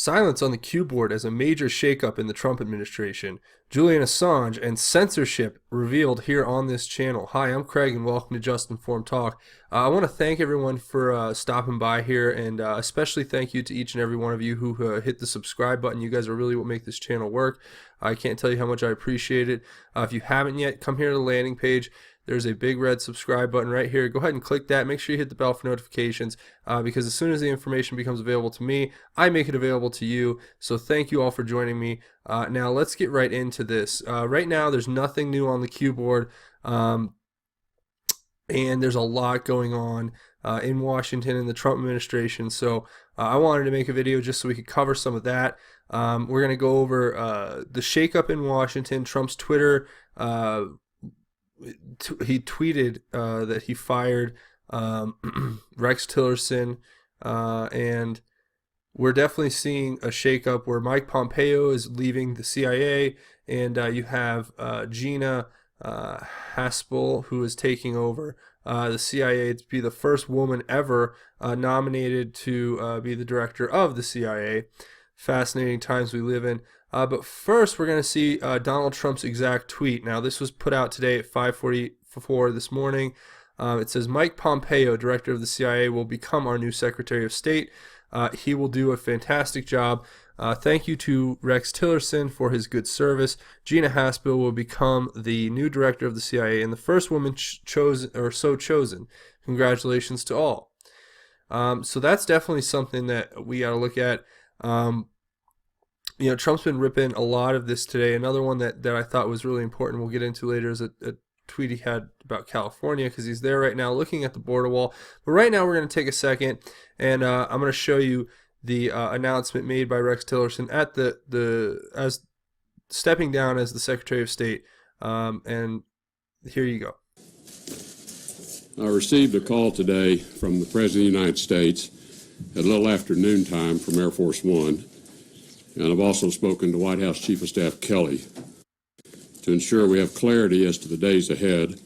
Silence on the Q board as a major shakeup in the Trump administration. Julian Assange and censorship revealed here on this channel. Hi, I'm Craig and welcome to Just Informed Talk. I want to thank everyone for stopping by here, and especially thank you to each and every one of you who hit the subscribe button. You guys are really what make this channel work. I can't tell you how much I appreciate it. If you haven't yet, come here to the landing page. There's a big red subscribe button right here. Go ahead and click that. Make sure you hit the bell for notifications because as soon as the information becomes available to me, I make it available to you. So thank you all for joining me. Now let's get right into this. Right now there's nothing new on the Q board, and there's a lot going on in Washington in the Trump administration. So I wanted to make a video just so we could cover some of that. We're going to go over the shakeup in Washington, Trump's Twitter. He tweeted that he fired Rex Tillerson, and we're definitely seeing a shakeup where Mike Pompeo is leaving the CIA, and you have Gina Haspel, who is taking over the CIA to be the first woman ever nominated to be the director of the CIA. Fascinating times we live in. But first, we're going to see Donald Trump's exact tweet. Now, this was put out today at 5:44 this morning. It says, Mike Pompeo, director of the CIA, will become our new Secretary of State. He will do a fantastic job. Thank you to Rex Tillerson for his good service. Gina Haspel will become the new director of the CIA and the first woman chosen. Congratulations to all. So that's definitely something that we got to look at. Trump's been ripping a lot of this today. Another one that I thought was really important, we'll get into later, is a tweet he had about California, because he's there right now looking at the border wall. But right now we're going to take a second, and I'm going to show you the announcement made by Rex Tillerson at as stepping down as the Secretary of State. And here you go. I received a call today from the President of the United States at a little after noontime from Air Force One. And I've also spoken to White House Chief of Staff Kelly to ensure we have clarity as to the days ahead.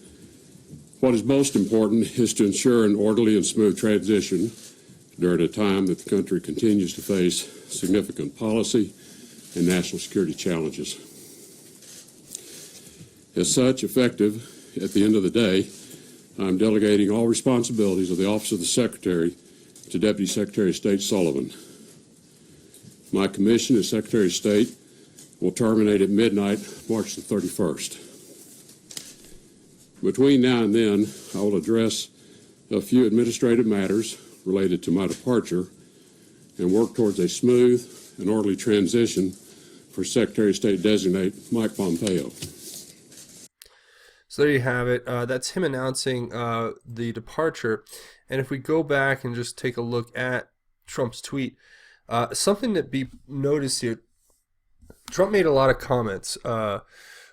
What is most important is to ensure an orderly and smooth transition during a time that the country continues to face significant policy and national security challenges. As such, effective at the end of the day, I'm delegating all responsibilities of the Office of the Secretary to Deputy Secretary of State Sullivan. My commission as Secretary of State will terminate at midnight, March the 31st. Between now and then, I will address a few administrative matters related to my departure and work towards a smooth and orderly transition for Secretary of State designate Mike Pompeo. So there you have it. That's him announcing the departure. And if we go back and just take a look at Trump's tweet, something that be noticed here, Trump made a lot of comments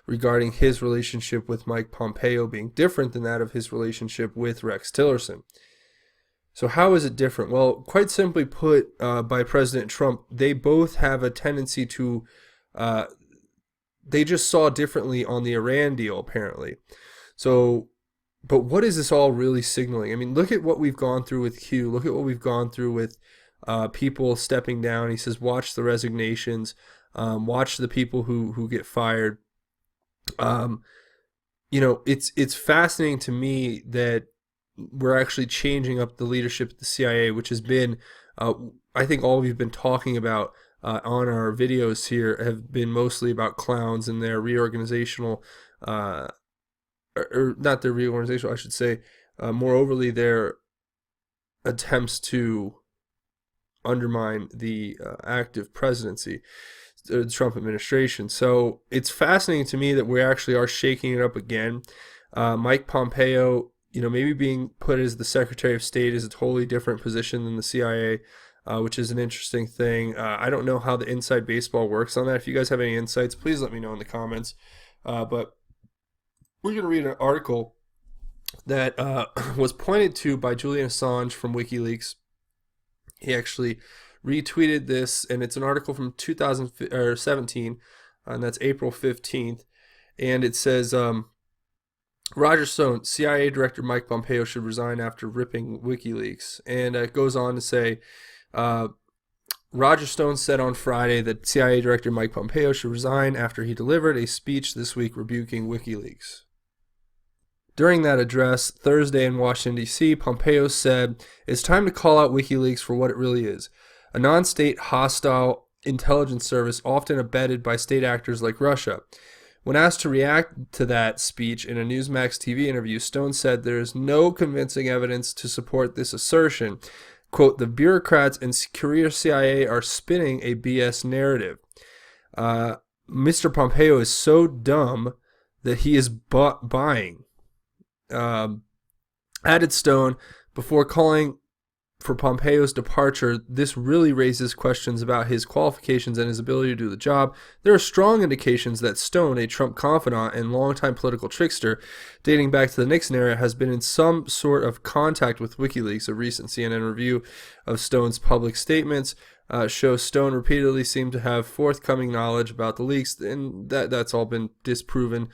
regarding his relationship with Mike Pompeo being different than that of his relationship with Rex Tillerson. So how is it different? Well, quite simply put, by President Trump, they both have a tendency to, they just saw differently on the Iran deal, apparently. So, but what is this all really signaling? I mean, look at what we've gone through with Q. Look at what we've gone through with people stepping down. He says, watch the resignations, watch the people who get fired. It's fascinating to me that we're actually changing up the leadership at the CIA, which has been, I think all we've been talking about on our videos here have been mostly about clowns and their reorganizational, or not their reorganizational, I should say, more overly their attempts to undermine the active presidency, the Trump administration. So it's fascinating to me that we actually are shaking it up again. Mike Pompeo, maybe being put as the Secretary of State is a totally different position than the CIA, which is an interesting thing. I don't know how the inside baseball works on that. If you guys have any insights, please let me know in the comments. But we're going to read an article that was pointed to by Julian Assange from WikiLeaks. He actually retweeted this, and it's an article from 2017, and that's April 15th. And it says, Roger Stone, CIA Director Mike Pompeo should resign after ripping WikiLeaks. And it goes on to say, Roger Stone said on Friday that CIA Director Mike Pompeo should resign after he delivered a speech this week rebuking WikiLeaks. During that address Thursday in Washington, D.C., Pompeo said, "It's time to call out WikiLeaks for what it really is, a non-state hostile intelligence service often abetted by state actors like Russia." When asked to react to that speech in a Newsmax TV interview, Stone said there is no convincing evidence to support this assertion. Quote, "The bureaucrats and career CIA are spinning a BS narrative. Mr. Pompeo is so dumb that he is buying." Added Stone, before calling for Pompeo's departure, "This really raises questions about his qualifications and his ability to do the job. There are strong indications that Stone, a Trump confidant and longtime political trickster dating back to the Nixon era, has been in some sort of contact with WikiLeaks." A recent CNN review of Stone's public statements shows Stone repeatedly seemed to have forthcoming knowledge about the leaks, and that's all been disproven.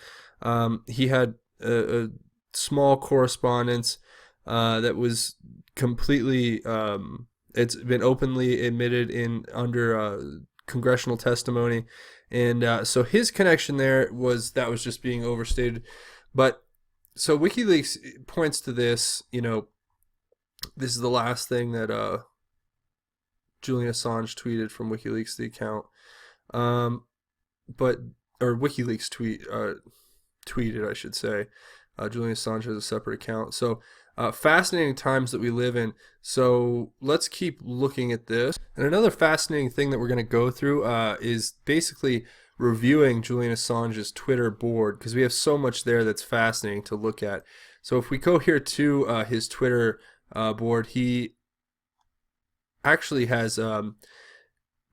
He had a small correspondence that was completely it's been openly admitted in under congressional testimony, and so his connection there was just being overstated. But so WikiLeaks points to this, this is the last thing that Julian Assange tweeted from WikiLeaks, the account, or WikiLeaks tweeted, I should say. Julian Assange has a separate account. So fascinating times that we live in. So let's keep looking at this. And another fascinating thing that we're going to go through is basically reviewing Julian Assange's Twitter board, because we have so much there that's fascinating to look at. So if we go here to his Twitter board, he actually has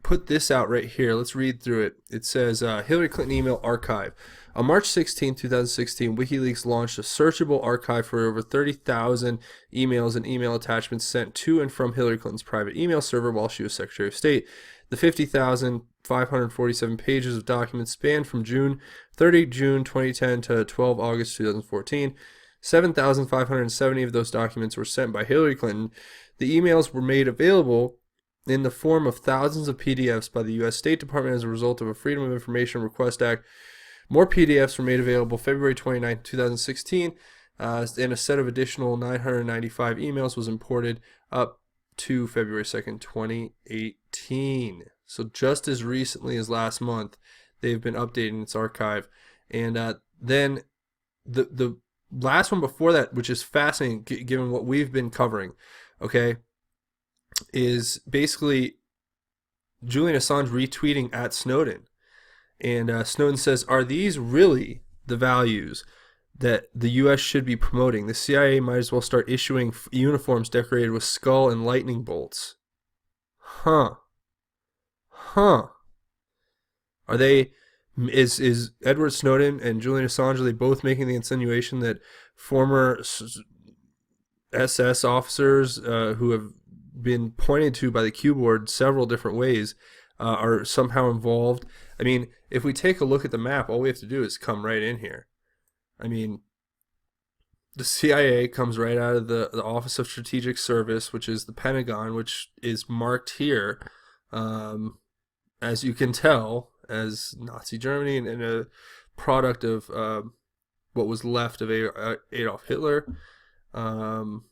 put this out right here. Let's read through it. It says, Hillary Clinton email archive. On March 16, 2016, WikiLeaks launched a searchable archive for over 30,000 emails and email attachments sent to and from Hillary Clinton's private email server while she was Secretary of State. The 50,547 pages of documents spanned from June 2010 to 12 August 2014. 7,570 of those documents were sent by Hillary Clinton. The emails were made available in the form of thousands of PDFs by the U.S. State Department as a result of a Freedom of Information Request Act. More PDFs were made available February 29, 2016, and a set of additional 995 emails was imported up to February 2nd, 2018. So just as recently as last month, they've been updating its archive. And then the last one before that, which is fascinating given what we've been covering, okay, is basically Julian Assange retweeting at Snowden. And Snowden says, "Are these really the values that the U.S. should be promoting? The CIA might as well start issuing uniforms decorated with skull and lightning bolts." Huh. Are they, is Edward Snowden and Julian Assange, are they both making the insinuation that former SS officers who have been pointed to by the Q board several different ways are somehow involved? I mean, if we take a look at the map, all we have to do is come right in here. I mean, the CIA comes right out of the Office of Strategic Service, which is the Pentagon, which is marked here, as you can tell, as Nazi Germany and a product of what was left of Adolf Hitler. And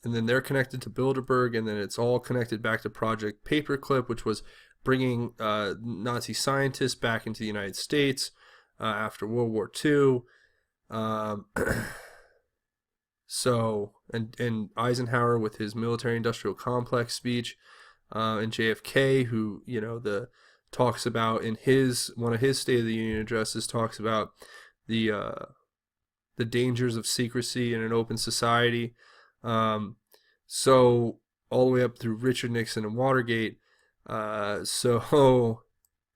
then they're connected to Bilderberg, and then it's all connected back to Project Paperclip, which was bringing Nazi scientists back into the United States after World War II. So, and Eisenhower with his military-industrial complex speech, and JFK, who talks about in one of his State of the Union addresses, talks about the dangers of secrecy in an open society. So all the way up through Richard Nixon and Watergate. And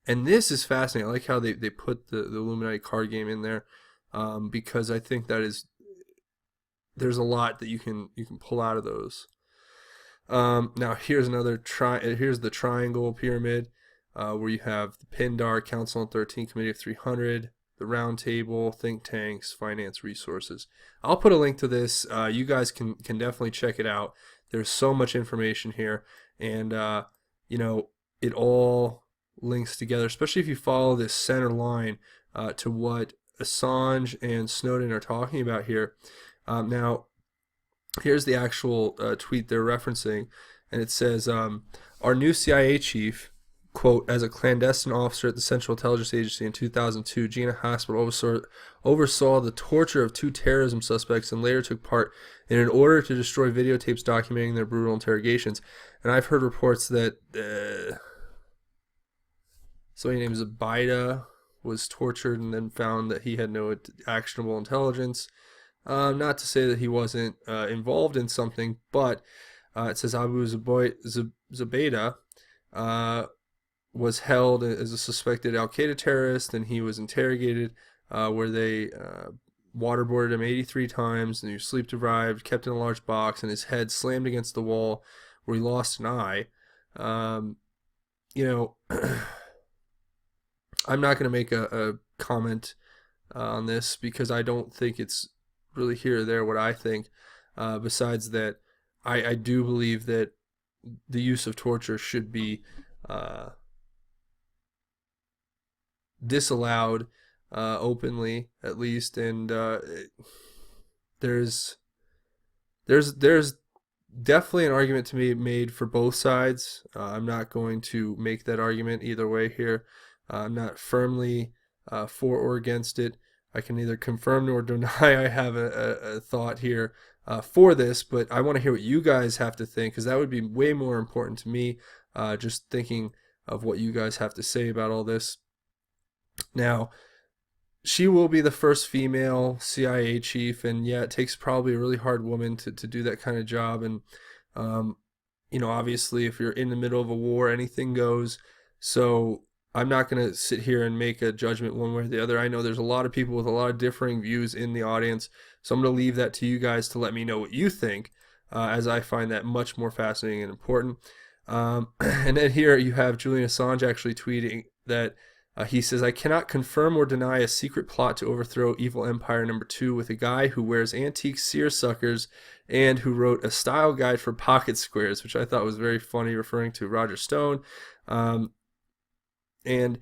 this is fascinating. I like how they put the Illuminati card game in there, because I think there's a lot that you can pull out of those. Now here's here's the triangle pyramid, where you have the PINDAR, Council on 13, Committee of 300, the Round Table, think tanks, finance resources. I'll put a link to this. You guys can definitely check it out. There's so much information here, And you know, it all links together, especially if you follow this center line to what Assange and Snowden are talking about here. Now, here's the actual tweet they're referencing, and it says, our new CIA chief, quote, as a clandestine officer at the Central Intelligence Agency in 2002, Gina Haspel oversaw the torture of 2 terrorism suspects and later took part in an order to destroy videotapes documenting their brutal interrogations. And I've heard reports that somebody named Zabida was tortured and then found that he had no actionable intelligence. Not to say that he wasn't involved in something, but it says Abu Zubaydah was held as a suspected al-Qaeda terrorist, and he was interrogated where they waterboarded him 83 times, and he was sleep deprived, kept in a large box, and his head slammed against the wall where he lost an eye. You know, I'm not going to make a comment on this because I don't think it's really here or there what I think. Besides that, I do believe that the use of torture should be disallowed openly, at least, and there's definitely an argument to be made for both sides. I'm not going to make that argument either way here. I'm not firmly for or against it. I can neither confirm nor deny I have a thought here for this, but I want to hear what you guys have to think, because that would be way more important to me, just thinking of what you guys have to say about all this. Now, she will be the first female CIA chief, and yeah, it takes probably a really hard woman to do that kind of job. And you know, obviously, if you're in the middle of a war, anything goes. So I'm not going to sit here and make a judgment one way or the other. I know there's a lot of people with a lot of differing views in the audience, so I'm going to leave that to you guys to let me know what you think, as I find that much more fascinating and important. And then here you have Julian Assange actually tweeting that he says, I cannot confirm or deny a secret plot to overthrow evil empire number 2 with a guy who wears antique seersuckers and who wrote a style guide for pocket squares, which I thought was very funny, referring to Roger Stone. And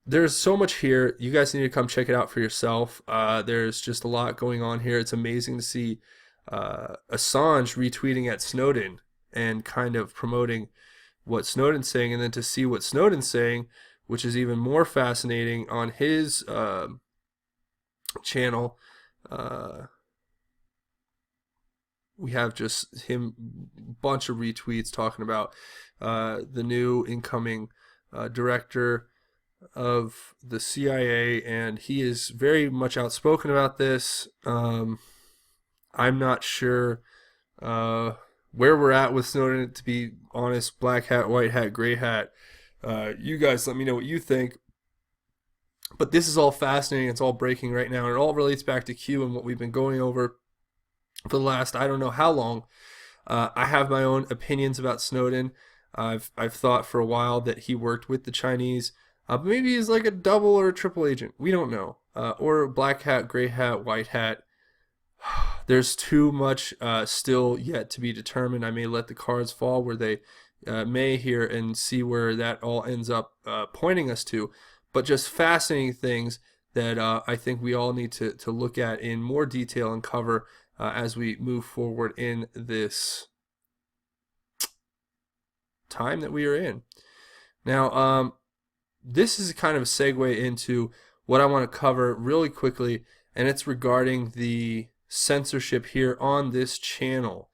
there's so much here. You guys need to come check it out for yourself. There's just a lot going on here. It's amazing to see Assange retweeting at Snowden and kind of promoting what Snowden's saying, and then to see what Snowden's saying, which is even more fascinating, on his channel. We have just him, bunch of retweets talking about the new incoming director of the CIA, and he is very much outspoken about this. I'm not sure where we're at with Snowden, to be honest. Black hat, white hat, gray hat. You guys let me know what you think. But this is all fascinating. It's all breaking right now, and it all relates back to Q and what we've been going over for the last, I don't know how long. I have my own opinions about Snowden. I've thought for a while that he worked with the Chinese. But maybe he's like a double or a triple agent. We don't know. Or black hat, gray hat, white hat. There's too much still yet to be determined. I may let the cards fall where they may here and see where that all ends up pointing us to. But just fascinating things that I think we all need to look at in more detail and cover as we move forward in this time that we are in. Now, this is kind of a segue into what I want to cover really quickly, and it's regarding the censorship here on this channel.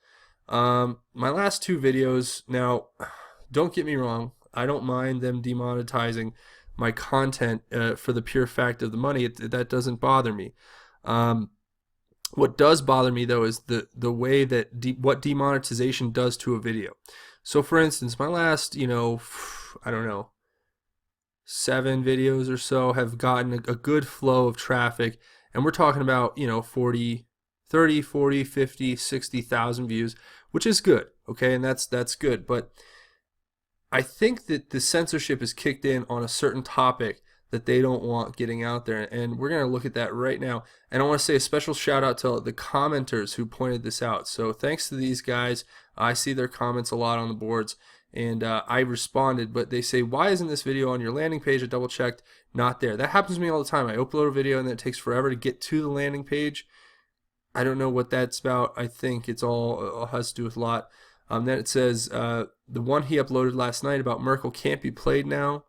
My last 2 videos, now, don't get me wrong, I don't mind them demonetizing my content for the pure fact of the money. That doesn't bother me. What does bother me, though, is the way that what demonetization does to a video. So, for instance, my last, I don't know, 7 videos or so have gotten a good flow of traffic, and we're talking about, 30, 40, 50, 60,000 views, which is good, okay, and that's good. But I think that the censorship is kicked in on a certain topic that they don't want getting out there. And we're going to look at that right now. And I want to say a special shout out to the commenters who pointed this out. So thanks to these guys. I see their comments a lot on the boards, and I responded, but they say, why isn't this video on your landing page? I double checked, not there. That happens to me all the time. I upload a video and then it takes forever to get to the landing page. I don't know what that's about. I think it's all has to do with a lot. Then it says the one he uploaded last night about Merkel can't be played now.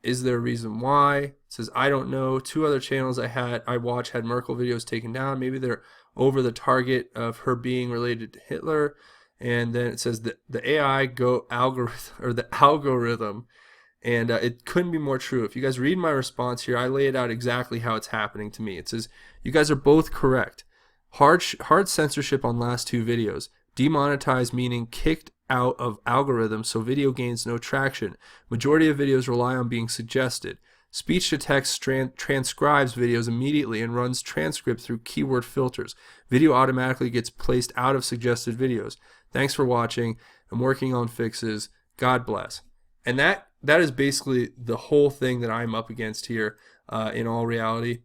Is there a reason why? It says, I don't know. 2 other channels I watched had Merkel videos taken down. Maybe they're over the target of her being related to Hitler. And then it says that the AI algorithm, or the algorithm, and it couldn't be more true. If you guys read my response here, I lay it out exactly how it's happening to me. It says, you guys are both correct. Hard censorship on last 2 videos. Demonetized meaning kicked out of algorithms so video gains no traction. Majority of videos rely on being suggested. Speech to text transcribes videos immediately and runs transcript through keyword filters. Video automatically gets placed out of suggested videos. Thanks for watching. I'm working on fixes. God bless. And that is basically the whole thing that I'm up against here in all reality.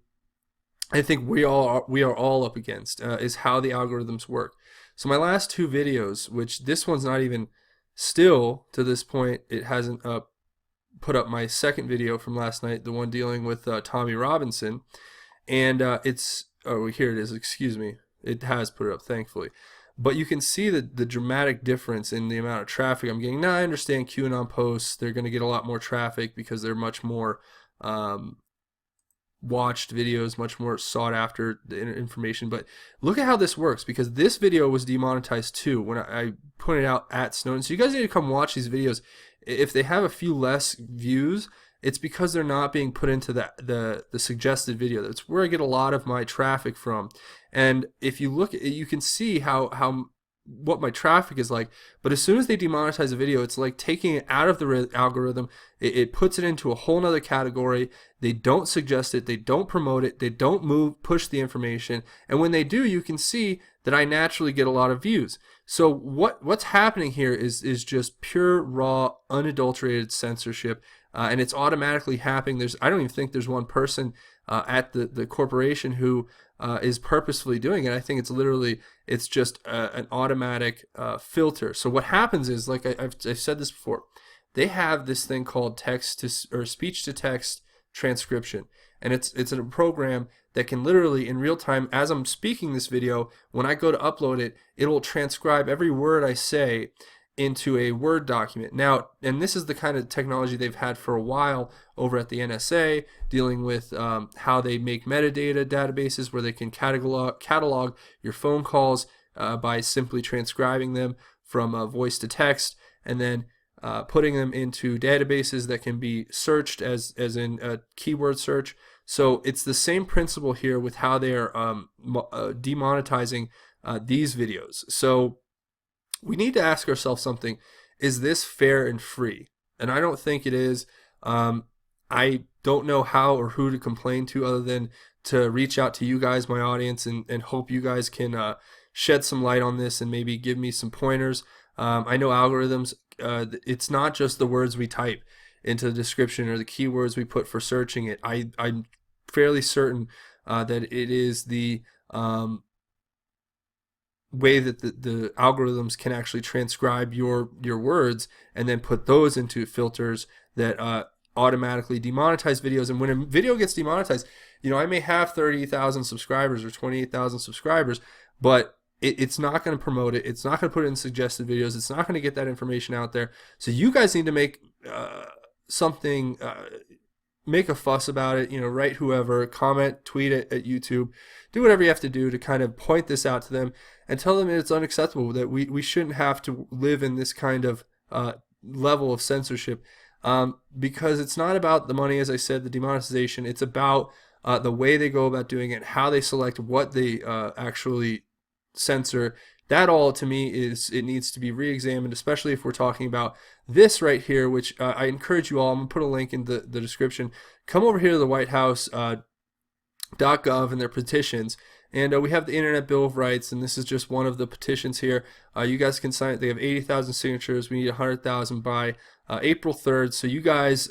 I think we are all up against is how the algorithms work. So my last 2 videos, which this one's not even still to this point, it hasn't put up my second video from last night, the one dealing with Tommy Robinson, and here it is, excuse me, it has put it up, thankfully. But you can see the dramatic difference in the amount of traffic I'm getting. Now I understand QAnon posts, they're going to get a lot more traffic because they're much more watched videos, much more sought after information. But look at how this works, because this video was demonetized too when I pointed out at Snowden. So you guys need to come watch these videos. If they have a few less views, it's because they're not being put into the suggested video. That's where I get a lot of my traffic from. And if you look at it, you can see how what my traffic is like. But as soon as they demonetize a video, it's like taking it out of the algorithm. It puts it into a whole nother category. They don't suggest it. They don't promote it. They don't push the information. And when they do, you can see that I naturally get a lot of views. So what's happening here is just pure, raw, unadulterated censorship. And it's automatically happening. I don't even think there's one person at the corporation who is purposefully doing it. I think it's just an automatic filter. So what happens is, like I've said this before, they have this thing called speech to text transcription, and it's a program that can literally in real time, as I'm speaking this video, when I go to upload it, it'll transcribe every word I say into a Word document. Now, and this is the kind of technology they've had for a while over at the NSA, dealing with how they make metadata databases where they can catalog your phone calls by simply transcribing them from voice to text, and then putting them into databases that can be searched as in a keyword search. So it's the same principle here with how they are demonetizing these videos. So we need to ask ourselves something: is this fair and free? And I don't think it is. I don't know how or who to complain to other than to reach out to you guys, my audience, and hope you guys can shed some light on this and maybe give me some pointers. I know algorithms, it's not just the words we type into the description or the keywords we put for searching it. I'm fairly certain that it is the way that the algorithms can actually transcribe your words and then put those into filters that automatically demonetize videos. And when a video gets demonetized, I may have 30,000 subscribers or 28,000 subscribers, but it's not going to promote it. It's not going to put it in suggested videos. It's not going to get that information out there. So you guys need to make make a fuss about it. Write whoever, comment, tweet it at YouTube, do whatever you have to do to kind of point this out to them and tell them it's unacceptable, that we shouldn't have to live in this kind of level of censorship, because it's not about the money, as I said, the demonetization. It's about the way they go about doing it, how they select what they actually censor. That all, to me, it needs to be re-examined, especially if we're talking about this right here, which I encourage you all. I'm going to put a link in the description. Come over here to the White House .gov and their petitions, and we have the Internet Bill of Rights, and this is just one of the petitions here. You guys can sign it. They have 80,000 signatures. We need 100,000 by April 3rd. So you guys,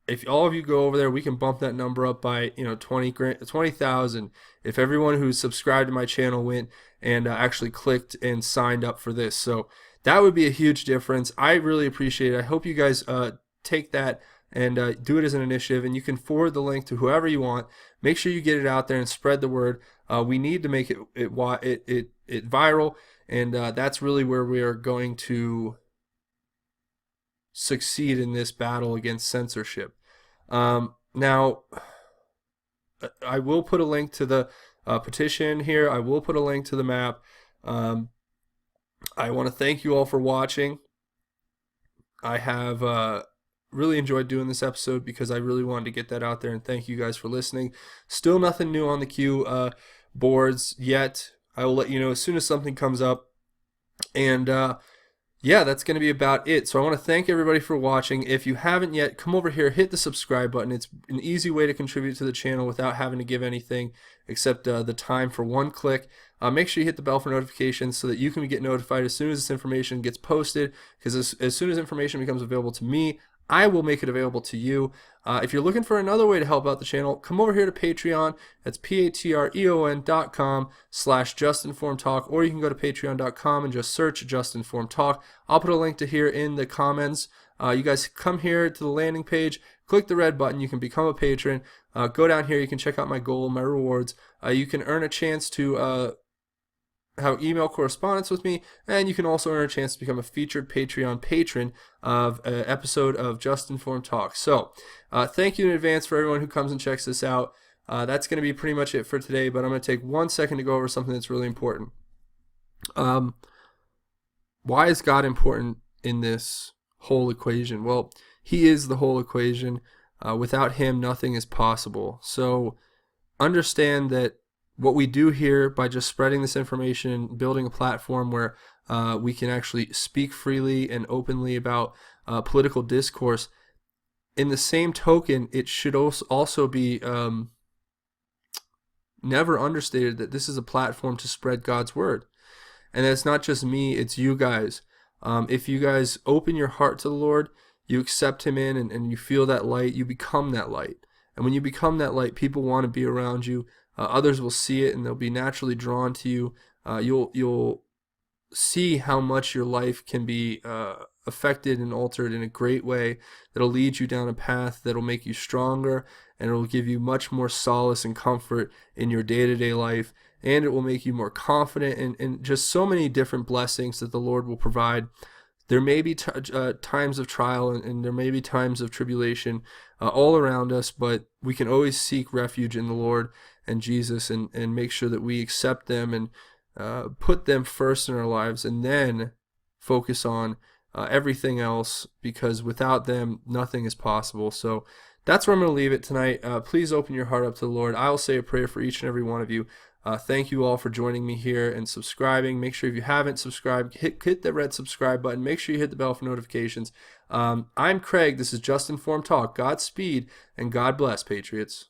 if all of you go over there, we can bump that number up by 20,000 if everyone who's subscribed to my channel went and actually clicked and signed up for this. So that would be a huge difference. I really appreciate it. I hope you guys take that and do it as an initiative, and you can forward the link to whoever you want. Make sure you get it out there and spread the word. We need to make it viral, and that's really where we are going to succeed in this battle against censorship. Now, I will put a link to the petition here. I will put a link to the map. I want to thank you all for watching. I have really enjoyed doing this episode because I really wanted to get that out there, and thank you guys for listening. Still nothing new on the Q boards yet. I will let you know as soon as something comes up. And yeah, that's going to be about it. So I want to thank everybody for watching. If you haven't yet, come over here, hit the subscribe button. It's an easy way to contribute to the channel without having to give anything except the time for one click. Make sure you hit the bell for notifications so that you can get notified as soon as this information gets posted, because as soon as information becomes available to me, I will make it available to you. If you're looking for another way to help out the channel, come over here to Patreon. That's patreon.com/justinformedtalk, or you can go to patreon.com and just search Just Informed Talk. I'll put a link to here in the comments. You guys come here to the landing page, click the red button, you can become a patron. Go down here, you can check out my goal, my rewards. You can earn a chance to have email correspondence with me, and you can also earn a chance to become a featured Patreon patron of an episode of Just Informed Talk. So thank you in advance for everyone who comes and checks this out. That's going to be pretty much it for today, but I'm going to take 1 second to go over something that's really important. Why is God important in this whole equation? Well, he is the whole equation. Without him, nothing is possible. So understand that what we do here by just spreading this information, building a platform where we can actually speak freely and openly about political discourse, in the same token, it should also be never understated that this is a platform to spread God's word. And it's not just me, it's you guys. If you guys open your heart to the Lord, you accept him in, and you feel that light, you become that light. And when you become that light, people want to be around you. Others will see it, and they'll be naturally drawn to you. You'll see how much your life can be affected and altered in a great way that'll lead you down a path that'll make you stronger, and it'll give you much more solace and comfort in your day-to-day life, and it will make you more confident, and just so many different blessings that the Lord will provide. There may be times of trial, and there may be times of tribulation all around us, but we can always seek refuge in the Lord and Jesus, and make sure that we accept them and put them first in our lives, and then focus on everything else, because without them, nothing is possible. So that's where I'm going to leave it tonight. Please open your heart up to the Lord. I will say a prayer for each and every one of you. Thank you all for joining me here and subscribing. Make sure if you haven't subscribed, hit the red subscribe button. Make sure you hit the bell for notifications. I'm Craig. This is Just Informed Talk. Godspeed, and God bless, Patriots.